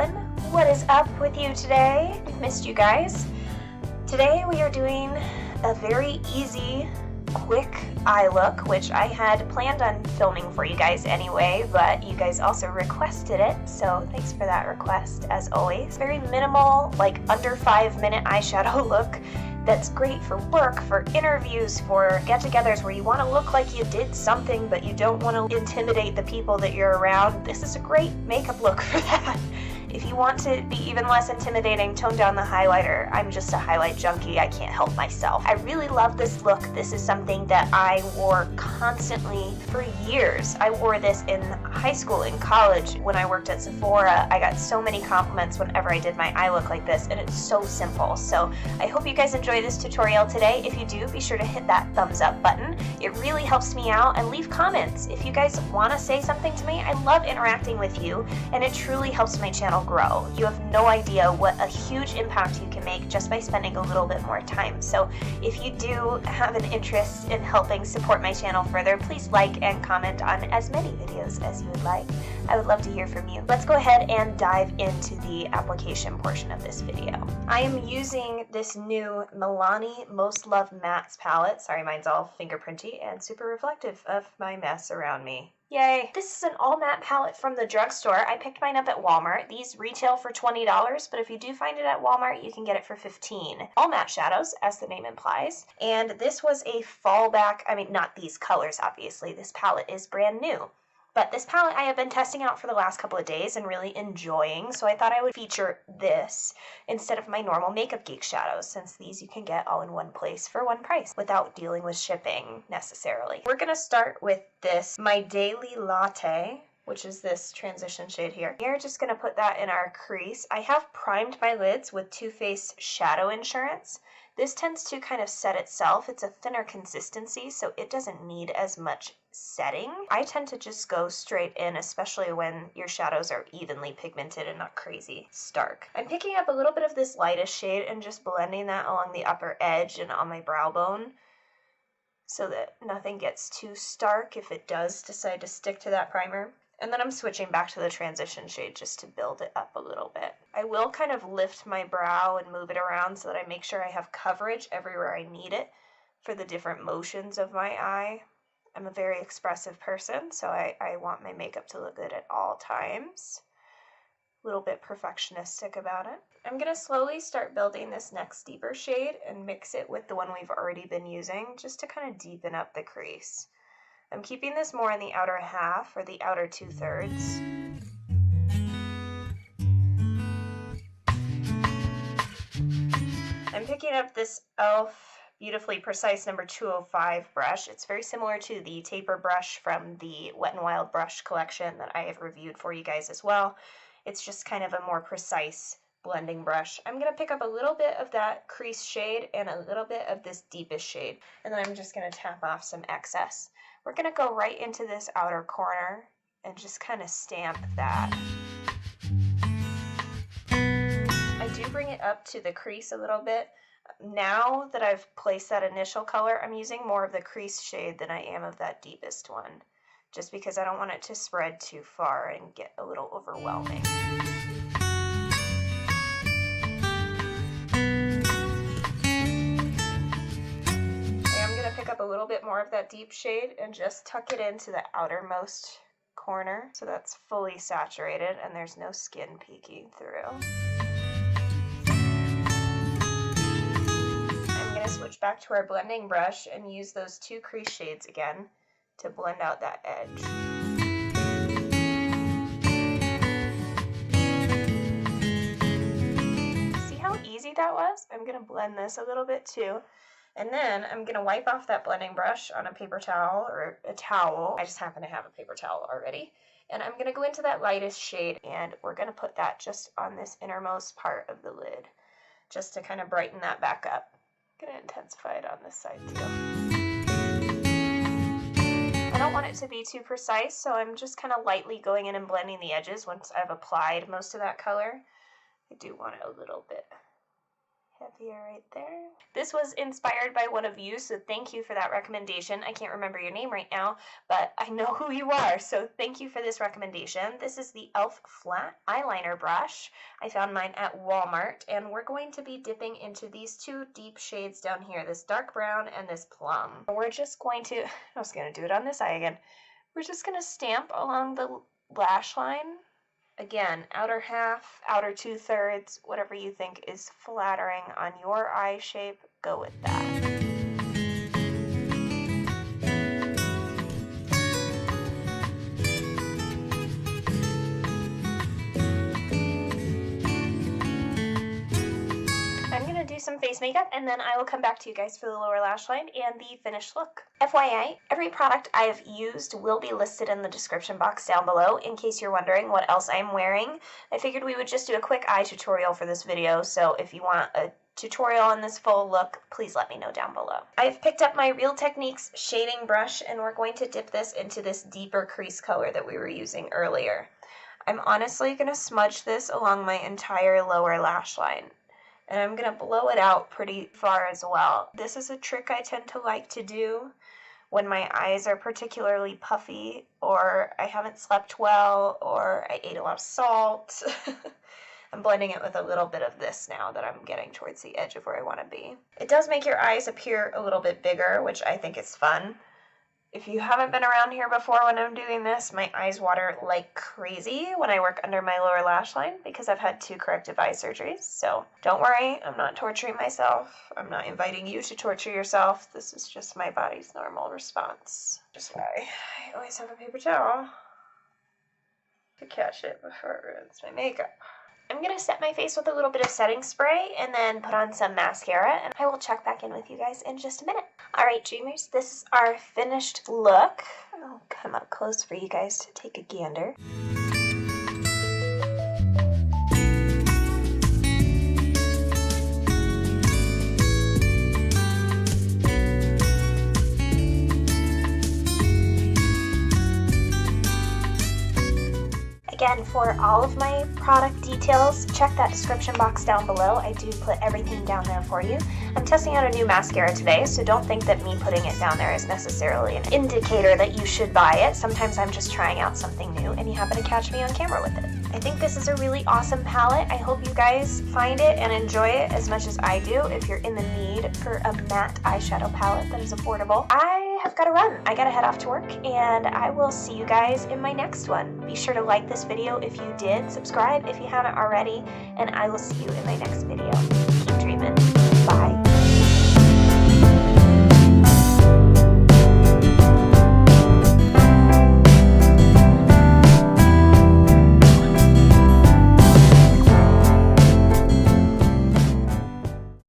everyone. What is up with you today? Missed you guys. Today we are doing a very easy, quick eye look, which I had planned on filming for you guys anyway, but you guys also requested it, so thanks for that request as always. Very minimal, like under 5-minute eyeshadow look that's great for work, for interviews, for get-togethers where you want to look like you did something but you don't want to intimidate the people that you're around. This is a great makeup look for that. If you want to be even less intimidating, tone down the highlighter. I'm just a highlight junkie. I can't help myself. I really love this look. This is something that I wore constantly for years. I wore this in high school, in college. When I worked at Sephora, I got so many compliments whenever I did my eye look like this, and it's so simple. So I hope you guys enjoy this tutorial today. If you do, be sure to hit that thumbs up button. It really helps me out, and leave comments. If you guys want to say something to me, I love interacting with you, and it truly helps my channel grow. You have no idea what a huge impact you can make just by spending a little bit more time. So if you do have an interest in helping support my channel further, please like and comment on as many videos as you would like. I would love to hear from you. Let's go ahead and dive into the application portion of this video. I am using this new Milani Most Loved Mattes palette. Sorry, mine's all fingerprinty and super reflective of my mess around me. Yay! This is an all matte palette from the drugstore. I picked mine up at Walmart. These retail for $20, but if you do find it at Walmart, you can get it for $15. All matte shadows, as the name implies. And this was a fallback, I mean, not these colors, obviously. This palette is brand new. But this palette I have been testing out for the last couple of days and really enjoying, so I thought I would feature this instead of my normal Makeup Geek shadows, since these you can get all in one place for one price without dealing with shipping necessarily. We're going to start with this My Daily Latte, which is this transition shade here. We're just going to put that in our crease. I have primed my lids with Too Faced Shadow Insurance. This tends to kind of set itself. It's a thinner consistency, so it doesn't need as much setting. I tend to just go straight in, especially when your shadows are evenly pigmented and not crazy stark. I'm picking up a little bit of this lightest shade and just blending that along the upper edge and on my brow bone so that nothing gets too stark if it does decide to stick to that primer. And then I'm switching back to the transition shade just to build it up a little bit. I will kind of lift my brow and move it around so that I make sure I have coverage everywhere I need it for the different motions of my eye. I'm a very expressive person, so I want my makeup to look good at all times. A little bit perfectionistic about it. I'm going to slowly start building this next deeper shade and mix it with the one we've already been using just to kind of deepen up the crease. I'm keeping this more in the outer half, or the outer 2/3. I'm picking up this e.l.f. Beautifully Precise number 205 brush. It's very similar to the taper brush from the Wet n Wild brush collection that I have reviewed for you guys as well. It's just kind of a more precise blending brush. I'm going to pick up a little bit of that crease shade and a little bit of this deepest shade, and then I'm just going to tap off some excess. We're going to go right into this outer corner and just kind of stamp that. I do bring it up to the crease a little bit. Now that I've placed that initial color, I'm using more of the crease shade than I am of that deepest one, just because I don't want it to spread too far and get a little overwhelming. Pick up a little bit more of that deep shade and just tuck it into the outermost corner so that's fully saturated and there's no skin peeking through. I'm going to switch back to our blending brush and use those two crease shades again to blend out that edge. See how easy that was? I'm going to blend this a little bit too. And then I'm going to wipe off that blending brush on a paper towel or a towel. I just happen to have a paper towel already. And I'm going to go into that lightest shade and we're going to put that just on this innermost part of the lid, just to kind of brighten that back up. I'm going to intensify it on this side too. I don't want it to be too precise, so I'm just kind of lightly going in and blending the edges once I've applied most of that color. I do want it a little bit Heavier right there. This was inspired by one of you, so thank you for that recommendation. I can't remember your name right now, but I know who you are, so thank you for this recommendation. This is the e.l.f. flat eyeliner brush. I found mine at Walmart, and we're going to be dipping into these two deep shades down here, this dark brown and this plum. We're just going to, I was going to do it on this eye again. We're just going to stamp along the lash line. Again, outer half, outer 2/3, whatever you think is flattering on your eye shape, go with that. Some face makeup, and then I will come back to you guys for the lower lash line and the finished look. FYI, every product I've used will be listed in the description box down below in case you're wondering what else I'm wearing. I figured we would just do a quick eye tutorial for this video, so if you want a tutorial on this full look, please let me know down below. I've picked up my Real Techniques shading brush, and we're going to dip this into this deeper crease color that we were using earlier. I'm honestly going to smudge this along my entire lower lash line. And I'm going to blow it out pretty far as well. This is a trick I tend to like to do when my eyes are particularly puffy, or I haven't slept well, or I ate a lot of salt. I'm blending it with a little bit of this now that I'm getting towards the edge of where I want to be. It does make your eyes appear a little bit bigger, which I think is fun. If you haven't been around here before when I'm doing this, my eyes water like crazy when I work under my lower lash line because I've had 2 corrective eye surgeries. So don't worry, I'm not torturing myself. I'm not inviting you to torture yourself. This is just my body's normal response. Just why I always have a paper towel to catch it before it ruins my makeup. I'm going to set my face with a little bit of setting spray and then put on some mascara, and I will check back in with you guys in just a minute. Alright dreamers, this is our finished look. I'll come up close for you guys to take a gander. Again, for all of my product details, check that description box down below. I do put everything down there for you. I'm testing out a new mascara today, so don't think that me putting it down there is necessarily an indicator that you should buy it. Sometimes I'm just trying out something new and you happen to catch me on camera with it. I think this is a really awesome palette. I hope you guys find it and enjoy it as much as I do. If you're in the need for a matte eyeshadow palette that is affordable, I have got to run. I gotta head off to work, and I will see you guys in my next one. Be sure to like this video if you did, subscribe if you haven't already, and I will see you in my next video. Keep dreaming.